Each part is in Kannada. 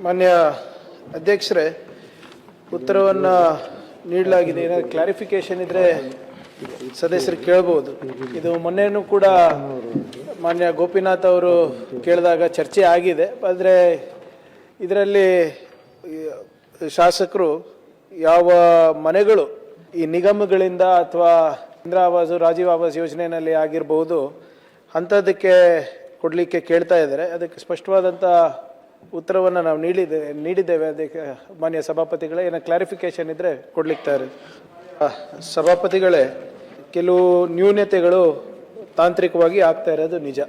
ಮಾನ್ಯ ಅಧ್ಯಕ್ಷರೇ, ಉತ್ತರವನ್ನು ನೀಡಲಾಗಿದೆ. ಏನಾದರೂ ಕ್ಲಾರಿಫಿಕೇಶನ್ ಇದ್ದರೆ ಸದಸ್ಯರು ಕೇಳಬಹುದು. ಇದು ಮೊನ್ನೆನೂ ಕೂಡ ಮಾನ್ಯ ಗೋಪಿನಾಥ್ ಅವರು ಕೇಳಿದಾಗ ಚರ್ಚೆ ಆಗಿದೆ. ಆದರೆ ಇದರಲ್ಲಿ ಶಾಸಕರು ಯಾವ ಮನೆಗಳು ಈ ನಿಗಮಗಳಿಂದ ಅಥವಾ ಇಂದಿರಾ ಆವಾಸ್ ರಾಜೀವ್ ಆವಾಸ್ ಯೋಜನೆಯಲ್ಲಿ ಆಗಿರಬಹುದು ಅಂಥದ್ದಕ್ಕೆ ಕೊಡಲಿಕ್ಕೆ ಕೇಳ್ತಾ ಇದ್ದಾರೆ. ಅದಕ್ಕೆ ಸ್ಪಷ್ಟವಾದಂಥ ಉತ್ತರವನ್ನು ನಾವು ನೀಡಿದ್ದೇವೆ. ಅದಕ್ಕೆ ಮಾನ್ಯ ಸಭಾಪತಿಗಳೇ, ಏನೋ ಕ್ಲಾರಿಫಿಕೇಶನ್ ಇದ್ದರೆ ಕೊಡ್ಲಿಕ್ಕೆ ಸಭಾಪತಿಗಳೇ, ಕೆಲವು ನ್ಯೂನತೆಗಳು ತಾಂತ್ರಿಕವಾಗಿ ಆಗ್ತಾ ಇರೋದು ನಿಜ.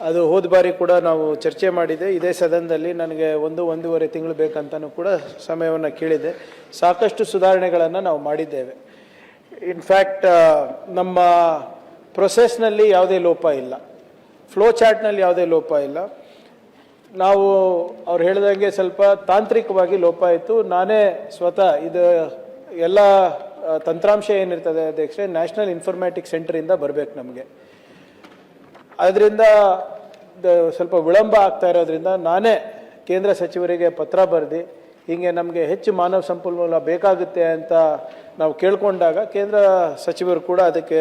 ಅದು ಹೋದ ಬಾರಿ ಕೂಡ ನಾವು ಚರ್ಚೆ ಮಾಡಿದೆ. ಇದೇ ಸದನದಲ್ಲಿ ನನಗೆ ಒಂದೂವರೆ ತಿಂಗಳು ಬೇಕಂತನೂ ಕೂಡ ಸಮಯವನ್ನು ಕೇಳಿದೆ. ಸಾಕಷ್ಟು ಸುಧಾರಣೆಗಳನ್ನು ನಾವು ಮಾಡಿದ್ದೇವೆ. ಇನ್ಫ್ಯಾಕ್ಟ್ ನಮ್ಮ ಪ್ರೊಸೆಸ್ನಲ್ಲಿ ಯಾವುದೇ ಲೋಪ ಇಲ್ಲ, ಫ್ಲೋ ಚಾರ್ಟ್ನಲ್ಲಿ ಯಾವುದೇ ಲೋಪ ಇಲ್ಲ. ನಾವು ಅವ್ರು ಹೇಳಿದಂಗೆ ಸ್ವಲ್ಪ ತಾಂತ್ರಿಕವಾಗಿ ಲೋಪ ಆಯಿತು. ನಾನೇ ಸ್ವತಃ ಇದು ಎಲ್ಲ ತಂತ್ರಾಂಶ ಏನಿರ್ತದೆ ಅಧ್ಯಕ್ಷರೇ, ನ್ಯಾಷನಲ್ ಇನ್ಫಾರ್ಮ್ಯಾಟಿಕ್ಸ್ ಸೆಂಟರಿಂದ ಬರಬೇಕು ನಮಗೆ. ಅದರಿಂದ ಸ್ವಲ್ಪ ವಿಳಂಬ ಆಗ್ತಾ ಇರೋದ್ರಿಂದ ನಾನೇ ಕೇಂದ್ರ ಸಚಿವರಿಗೆ ಪತ್ರ ಬರೆದು ಹೀಗೆ ನಮಗೆ ಹೆಚ್ಚು ಮಾನವ ಸಂಪನ್ಮೂಲ ಬೇಕಾಗುತ್ತೆ ಅಂತ ನಾವು ಕೇಳ್ಕೊಂಡಾಗ ಕೇಂದ್ರ ಸಚಿವರು ಕೂಡ ಅದಕ್ಕೆ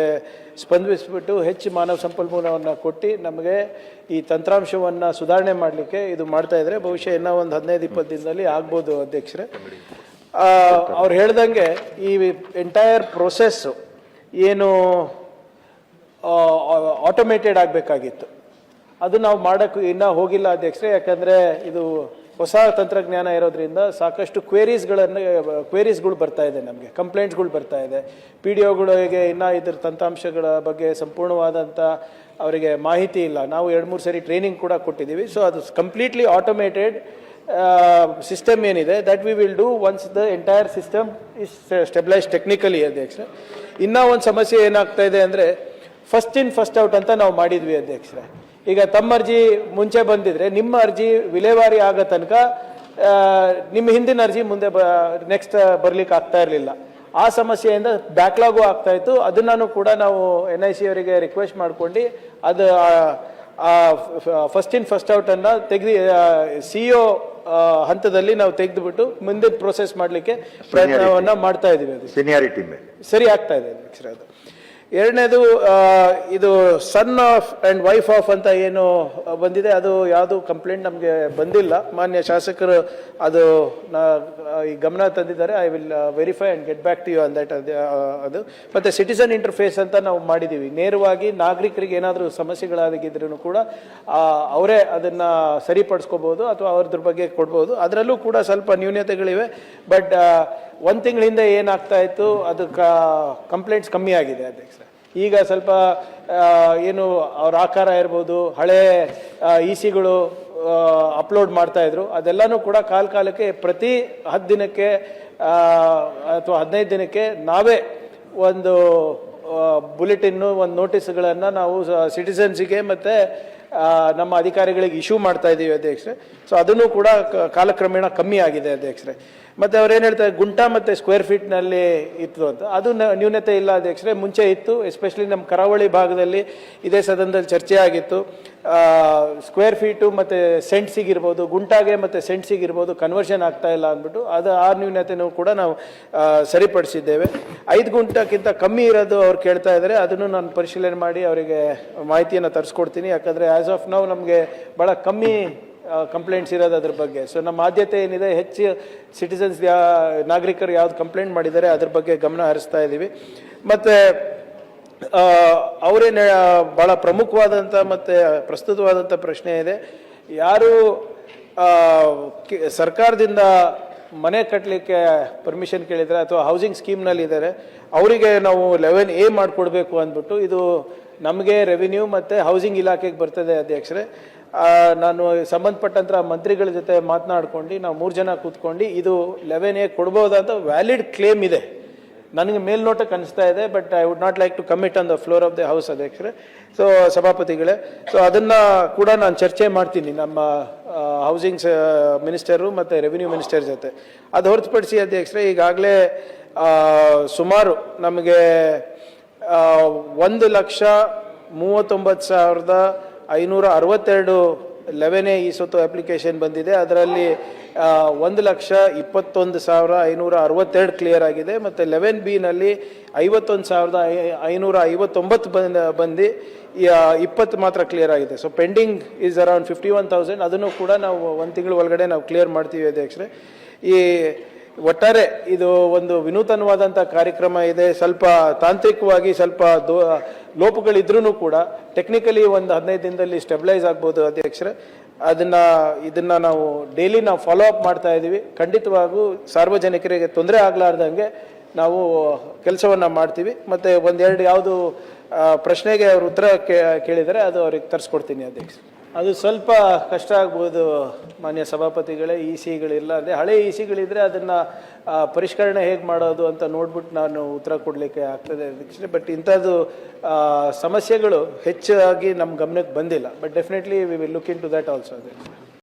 ಸ್ಪಂದಿಸಿಬಿಟ್ಟು ಹೆಚ್ಚು ಮಾನವ ಸಂಪನ್ಮೂಲವನ್ನು ಕೊಟ್ಟು ನಮಗೆ ಈ ತಂತ್ರಾಂಶವನ್ನು ಸುಧಾರಣೆ ಮಾಡಲಿಕ್ಕೆ ಇದು ಮಾಡ್ತಾ ಇದ್ದಾರೆ. ಬಹುಶಃ ಇನ್ನೂ ಒಂದು 15-20 ದಿನದಲ್ಲಿ ಆಗ್ಬೋದು ಅಧ್ಯಕ್ಷರೇ. ಅವ್ರು ಹೇಳ್ದಂಗೆ ಈ ಎಂಟೈರ್ ಪ್ರೊಸೆಸ್ಸು ಏನು ಆಟೋಮೇಟೆಡ್ ಆಗಬೇಕಾಗಿತ್ತು, ಅದು ನಾವು ಮಾಡೋಕ್ಕೆ ಇನ್ನೂ ಹೋಗಿಲ್ಲ ಅಧ್ಯಕ್ಷರೇ. ಯಾಕಂದರೆ ಇದು ಹೊಸ ತಂತ್ರಜ್ಞಾನ ಇರೋದ್ರಿಂದ ಸಾಕಷ್ಟು ಕ್ವೇರೀಸ್ಗಳು ಬರ್ತಾ ಇದೆ, ನಮಗೆ ಕಂಪ್ಲೇಂಟ್ಸ್ಗಳು ಬರ್ತಾ ಇದೆ. ಪಿ ಡಿ ಒಗಳಿಗೆ ಇನ್ನೂ ಇದ್ರ ತಂತ್ರಾಂಶಗಳ ಬಗ್ಗೆ ಸಂಪೂರ್ಣವಾದಂಥ ಅವರಿಗೆ ಮಾಹಿತಿ ಇಲ್ಲ. ನಾವು 2-3 ಸರಿ ಟ್ರೈನಿಂಗ್ ಕೂಡ ಕೊಟ್ಟಿದ್ದೀವಿ. ಸೊ ಅದು ಕಂಪ್ಲೀಟ್ಲಿ ಆಟೋಮೇಟೆಡ್ ಸಿಸ್ಟಮ್ ಏನಿದೆ, that we will do once the entire system is stabilise technically ಅಧ್ಯಕ್ಷರೇ. ಇನ್ನೂ ಒಂದು ಸಮಸ್ಯೆ ಏನಾಗ್ತಾ ಇದೆ ಅಂದರೆ ಫಸ್ಟ್ ಇನ್ ಫಸ್ಟ್ ಔಟ್ ಅಂತ ನಾವು ಮಾಡಿದ್ವಿ ಅಧ್ಯಕ್ಷರೇ. ಈಗ ತಮ್ಮ ಅರ್ಜಿ ಮುಂಚೆ ಬಂದಿದ್ರೆ ನಿಮ್ಮ ಅರ್ಜಿ ವಿಲೇವಾರಿ ಆಗೋ ತನಕ ನಿಮ್ಮ ಹಿಂದಿನ ಅರ್ಜಿ ಮುಂದೆ ನೆಕ್ಸ್ಟ್ ಬರ್ಲಿಕ್ಕೆ ಆಗ್ತಾ ಇರಲಿಲ್ಲ. ಆ ಸಮಸ್ಯೆಯಿಂದ ಬ್ಯಾಕ್ಲಾಗು ಆಗ್ತಾ ಇತ್ತು. ಅದನ್ನು ಕೂಡ ನಾವು NIC ಅವರಿಗೆ ರಿಕ್ವೆಸ್ಟ್ ಮಾಡ್ಕೊಂಡು ಅದು ಫಸ್ಟ್ ಇನ್ ಫಸ್ಟ್ ಔಟ್ ಅನ್ನು ತೆಗೆದು CO ಹಂತದಲ್ಲಿ ನಾವು ತೆಗೆದುಬಿಟ್ಟು ಮುಂದಿನ ಪ್ರೋಸೆಸ್ ಮಾಡಲಿಕ್ಕೆ ಪ್ರಯತ್ನವನ್ನು ಮಾಡ್ತಾ ಇದ್ದೀವಿ. ಅದು ಸೀನಿಯಾರಿಟಿ ಸರಿ ಆಗ್ತಾ ಇದೆ ಅಧ್ಯಕ್ಷರೇ. ಅದು ಎರಡನೇದು, ಇದು son of and wife of ಅಂತ ಏನು ಬಂದಿದೆ, ಅದು ಯಾವುದು ಕಂಪ್ಲೇಂಟ್ ನಮಗೆ ಬಂದಿಲ್ಲ. ಮಾನ್ಯ ಶಾಸಕರು ಅದು ಈ ಗಮನ ತಂದಿದ್ದಾರೆ. I will verify and get back to you on that. ಅದು ಮತ್ತು ಸಿಟಿಸನ್ ಇಂಟರ್ಫೇಸ್ ಅಂತ ನಾವು ಮಾಡಿದ್ದೀವಿ. ನೇರವಾಗಿ ನಾಗರಿಕರಿಗೆ ಏನಾದರೂ ಸಮಸ್ಯೆಗಳಾಗಿದ್ರೂ ಕೂಡ ಅವರೇ ಅದನ್ನು ಸರಿಪಡಿಸ್ಕೋಬೋದು ಅಥವಾ ಅವ್ರದ್ರ ಬಗ್ಗೆ ಕೊಡ್ಬೋದು. ಅದರಲ್ಲೂ ಕೂಡ ಸ್ವಲ್ಪ ನ್ಯೂನತೆಗಳಿವೆ. ಬಟ್ 1 ತಿಂಗಳ ಹಿಂದೆ ಏನಾಗ್ತಾ ಇತ್ತು, ಅದು ಕಂಪ್ಲೇಂಟ್ಸ್ ಕಮ್ಮಿ ಆಗಿದೆ ಅಧ್ಯಕ್ಷ. ಈಗ ಸ್ವಲ್ಪ ಏನು ಅವ್ರ ಆಕಾರ ಇರ್ಬೋದು, ಹಳೆ ECಗಳು ಅಪ್ಲೋಡ್ ಮಾಡ್ತಾಯಿದ್ರು, ಅದೆಲ್ಲನೂ ಕೂಡ ಕಾಲಕ್ಕೆ ಪ್ರತಿ 10 ದಿನಕ್ಕೆ ಅಥವಾ 15 ದಿನಕ್ಕೆ ನಾವೇ ಒಂದು ಬುಲೆಟಿನ್ನು, ಒಂದು ನೋಟಿಸ್ಗಳನ್ನು ನಾವು ಸಿಟಿಸನ್ಸಿಗೆ ಮತ್ತು ನಮ್ಮ ಅಧಿಕಾರಿಗಳಿಗೆ ಇಶ್ಯೂ ಮಾಡ್ತಾ ಇದ್ದೀವಿ ಅಧ್ಯಕ್ಷರೇ. ಸೊ ಅದನ್ನು ಕೂಡ ಕಾಲಕ್ರಮೇಣ ಕಮ್ಮಿ ಆಗಿದೆ ಅಧ್ಯಕ್ಷರೇ. ಮತ್ತು ಅವ್ರೇನು ಹೇಳ್ತಾರೆ, ಗುಂಟ ಮತ್ತು ಸ್ಕ್ವೇರ್ ಫೀಟ್ನಲ್ಲಿ ಇತ್ತು ಅಂತ. ಅದು ನ್ಯೂನತೆ ಇಲ್ಲ ಅಧ್ಯಕ್ಷರೇ, ಮುಂಚೆ ಇತ್ತು. ಎಸ್ಪೆಷಲಿ ನಮ್ಮ ಕರಾವಳಿ ಭಾಗದಲ್ಲಿ ಇದೇ ಸದನದಲ್ಲಿ ಚರ್ಚೆ ಆಗಿತ್ತು. ಸ್ಕ್ವೇರ್ ಫೀಟು ಮತ್ತು ಸೆಂಟ್ಸಿಗಿರ್ಬೋದು, ಗುಂಟಾಗೆ ಮತ್ತು ಸೆಂಟ್ಸಿಗಿರ್ಬೋದು ಕನ್ವರ್ಷನ್ ಆಗ್ತಾ ಇಲ್ಲ ಅಂದ್ಬಿಟ್ಟು ಆ ನ್ಯೂನತೆನೂ ಕೂಡ ನಾವು ಸರಿಪಡಿಸಿದ್ದೇವೆ. 5 ಗುಂಟಕ್ಕಿಂತ ಕಮ್ಮಿ ಇರೋದು ಅವ್ರು ಕೇಳ್ತಾ ಇದ್ದಾರೆ. ಅದನ್ನು ನಾನು ಪರಿಶೀಲನೆ ಮಾಡಿ ಅವರಿಗೆ ಮಾಹಿತಿಯನ್ನು ತರಿಸ್ಕೊಡ್ತೀನಿ. ಯಾಕಂದರೆ ಆ್ಯಸ್ ಆಫ್ ನೌ ನಮಗೆ ಭಾಳ ಕಮ್ಮಿ ಕಂಪ್ಲೇಂಟ್ಸ್ ಇರೋದು ಅದ್ರ ಬಗ್ಗೆ. ಸೊ ನಮ್ಮ ಆದ್ಯತೆ ಏನಿದೆ, ಹೆಚ್ಚು ಸಿಟಿಸನ್ಸ್ ನಾಗರಿಕರು ಯಾವ್ದು ಕಂಪ್ಲೇಂಟ್ ಮಾಡಿದ್ದಾರೆ ಅದ್ರ ಬಗ್ಗೆ ಗಮನ ಹರಿಸ್ತಾ ಇದ್ದೀವಿ. ಮತ್ತು ಅವರೇನು ಭಾಳ ಪ್ರಮುಖವಾದಂಥ ಮತ್ತು ಪ್ರಸ್ತುತವಾದಂಥ ಪ್ರಶ್ನೆ ಇದೆ, ಯಾರು ಸರ್ಕಾರದಿಂದ ಮನೆ ಕಟ್ಟಲಿಕ್ಕೆ ಪರ್ಮಿಷನ್ ಕೇಳಿದರೆ ಅಥವಾ ಹೌಸಿಂಗ್ ಸ್ಕೀಮ್ನಲ್ಲಿ ಇದ್ದಾರೆ ಅವರಿಗೆ ನಾವು 11A ಮಾಡಿಕೊಡ್ಬೇಕು ಅಂದ್ಬಿಟ್ಟು ಇದು ನಮಗೆ ರೆವಿನ್ಯೂ ಮತ್ತು ಹೌಸಿಂಗ್ ಇಲಾಖೆಗೆ ಬರ್ತದೆ ಅಧ್ಯಕ್ಷರೇ. ನಾನು ಸಂಬಂಧಪಟ್ಟಂಥ ಮಂತ್ರಿಗಳ ಜೊತೆ ಮಾತನಾಡ್ಕೊಂಡು ನಾವು 3 ಜನ ಕೂತ್ಕೊಂಡು ಇದು 11A ಕೊಡ್ಬೋದಂತ ವ್ಯಾಲಿಡ್ ಕ್ಲೇಮ್ ಇದೆ. ನನಗೆ ಮೇಲ್ನೋಟಕ್ಕೆ ಅನಿಸ್ತಾ ಇದೆ. But I would not like to commit on the floor of the house ಅಧ್ಯಕ್ಷರೇ. ಸೊ ಸಭಾಪತಿಗಳೇ, ಸೊ ಅದನ್ನು ಕೂಡ ನಾನು ಚರ್ಚೆ ಮಾಡ್ತೀನಿ ನಮ್ಮ ಹೌಸಿಂಗ್ ಮಿನಿಸ್ಟರು ಮತ್ತು ರೆವಿನ್ಯೂ ಮಿನಿಸ್ಟರ್ ಜೊತೆ. ಅದು ಹೊರತುಪಡಿಸಿ ಅಧ್ಯಕ್ಷರೇ, ಈಗಾಗಲೇ ಸುಮಾರು ನಮಗೆ 1,39,562 11A ಈ ಸೊತ್ತು ಅಪ್ಲಿಕೇಶನ್ ಬಂದಿದೆ. ಅದರಲ್ಲಿ 1,21,562 ಕ್ಲಿಯರ್ ಆಗಿದೆ. ಮತ್ತು 11B ನಲ್ಲಿ 51,559 ಬಂದು 20 ಮಾತ್ರ ಕ್ಲಿಯರ್ ಆಗಿದೆ. So pending is around 51,000. ಅದನ್ನು ಕೂಡ ನಾವು 1 ತಿಂಗಳ ಒಳಗಡೆ ನಾವು ಕ್ಲಿಯರ್ ಮಾಡ್ತೀವಿ ಅಧ್ಯಕ್ಷರೇ. ಈ ಒಟ್ಟಾರೆ ಇದು ಒಂದು ವಿನೂತನವಾದಂಥ ಕಾರ್ಯಕ್ರಮ ಇದೆ. ಸ್ವಲ್ಪ ತಾಂತ್ರಿಕವಾಗಿ ಸ್ವಲ್ಪ ಲೋಪಗಳಿದ್ರೂ ಕೂಡ ಟೆಕ್ನಿಕಲಿ ಒಂದು 15 ದಿನದಲ್ಲಿ ಸ್ಟೆಬಿಲೈಸ್ ಆಗ್ಬೋದು ಅಧ್ಯಕ್ಷರೇ. ಇದನ್ನ ನಾವು ಡೈಲಿ ನಾವು ಫಾಲೋ ಅಪ್ ಮಾಡ್ತಾ ಇದ್ದೀವಿ. ಖಂಡಿತವಾಗೂ ಸಾರ್ವಜನಿಕರಿಗೆ ತೊಂದರೆ ಆಗ್ಲಾರ್ದಂಗೆ ನಾವು ಕೆಲಸವನ್ನ ಮಾಡ್ತೀವಿ. ಮತ್ತೆ ಒಂದೆರಡು ಯಾವುದು ಪ್ರಶ್ನೆಗೆ ಅವರು ಉತ್ತರ ಕೇಳಿದರೆ ಅದು ಅವ್ರಿಗೆ ತರಿಸ್ಕೊಡ್ತೀನಿ ಅಧ್ಯಕ್ಷ. ಅದು ಸ್ವಲ್ಪ ಕಷ್ಟ ಆಗ್ಬೋದು ಮಾನ್ಯ ಸಭಾಪತಿಗಳೇ. ಸಿಗಳಿಲ್ಲ ಅಂದರೆ ಹಳೆ ಸಿಗಳಿದ್ರೆ ಅದನ್ನು ಪರಿಷ್ಕರಣೆ ಹೇಗೆ ಮಾಡೋದು ಅಂತ ನೋಡ್ಬಿಟ್ಟು ನಾನು ಉತ್ತರ ಕೊಡಲಿಕ್ಕೆ ಆಗ್ತದೆ ಅಧ್ಯಕ್ಷರೇ. ಬಟ್ ಇಂಥದ್ದು ಸಮಸ್ಯೆಗಳು ಹೆಚ್ಚಾಗಿ ನಮ್ಮ ಗಮನಕ್ಕೆ ಬಂದಿಲ್ಲ. But definitely we will look in to that also ಅಧ್ಯಕ್ಷ.